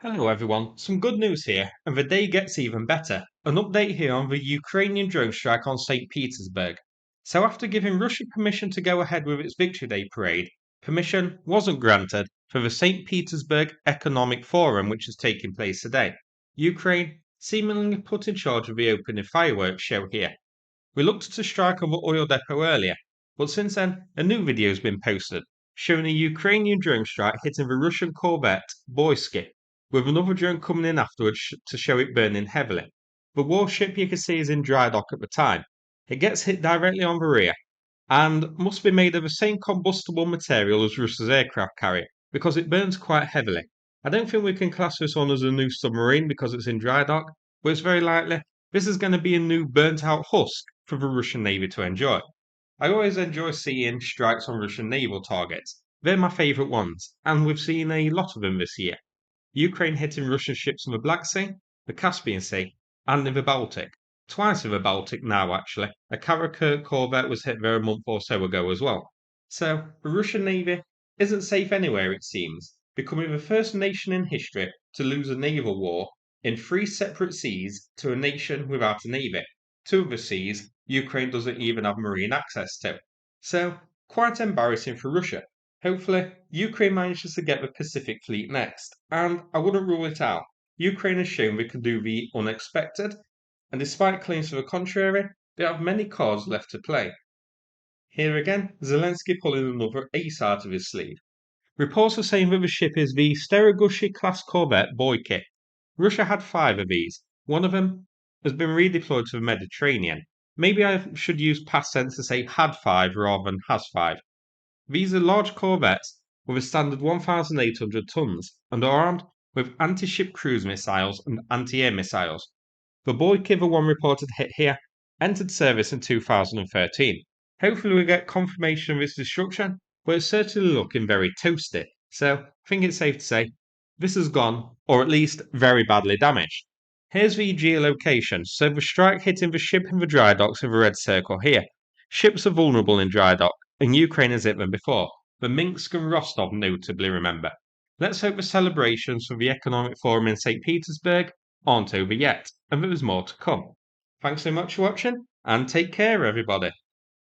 Hello everyone, some good news here, and the day gets even better. An update here on the Ukrainian drone strike on Saint Petersburg. So after giving Russia permission to go ahead with its Victory Day parade, permission wasn't granted for the Saint Petersburg Economic Forum which is taking place today. Ukraine seemingly put in charge of the opening fireworks show here. We looked at a strike on the oil depot earlier, but since then a new video has been posted showing a Ukrainian drone strike hitting the Russian Corvette Boikiy, with another drone coming in afterwards to show it burning heavily. The warship you can see is in dry dock at the time. It gets hit directly on the rear and must be made of the same combustible material as Russia's aircraft carrier because it burns quite heavily. I don't think we can class this one as a new submarine because it's in dry dock, but it's very likely this is going to be a new burnt out husk for the Russian Navy to enjoy. I always enjoy seeing strikes on Russian naval targets. They're my favourite ones, and we've seen a lot of them this year. Ukraine hitting Russian ships in the Black Sea, the Caspian Sea, and in the Baltic. Twice in the Baltic now, actually. A Karakurt Corvette was hit there a month or so ago as well. So, the Russian Navy isn't safe anywhere, it seems, becoming the first nation in history to lose a naval war in three separate seas to a nation without a navy. Two of the seas Ukraine doesn't even have marine access to. So, quite embarrassing for Russia. Hopefully, Ukraine manages to get the Pacific Fleet next, and I wouldn't rule it out. Ukraine has shown they can do the unexpected, and despite claims to the contrary, they have many cards left to play. Here again, Zelensky pulling another ace out of his sleeve. Reports are saying that the ship is the Steregushchiy-class Corvette Boykiy. Russia had 5 of these. One of them has been redeployed to the Mediterranean. Maybe I should use past tense to say had 5 rather than has 5. These are large corvettes with a standard 1,800 tons and are armed with anti-ship cruise missiles and anti-air missiles. The Boikiy, the one reported hit here, entered service in 2013. Hopefully we get confirmation of its destruction, but it's certainly looking very toasty, so I think it's safe to say this has gone, or at least very badly damaged. Here's the geolocation, so the strike hitting the ship in the dry docks with a red circle here. Ships are vulnerable in dry dock, and Ukraine has hit them before, but Minsk and Rostov notably remember. Let's hope the celebrations for the Economic Forum in St. Petersburg aren't over yet, and there is more to come. Thanks so much for watching, and take care, everybody.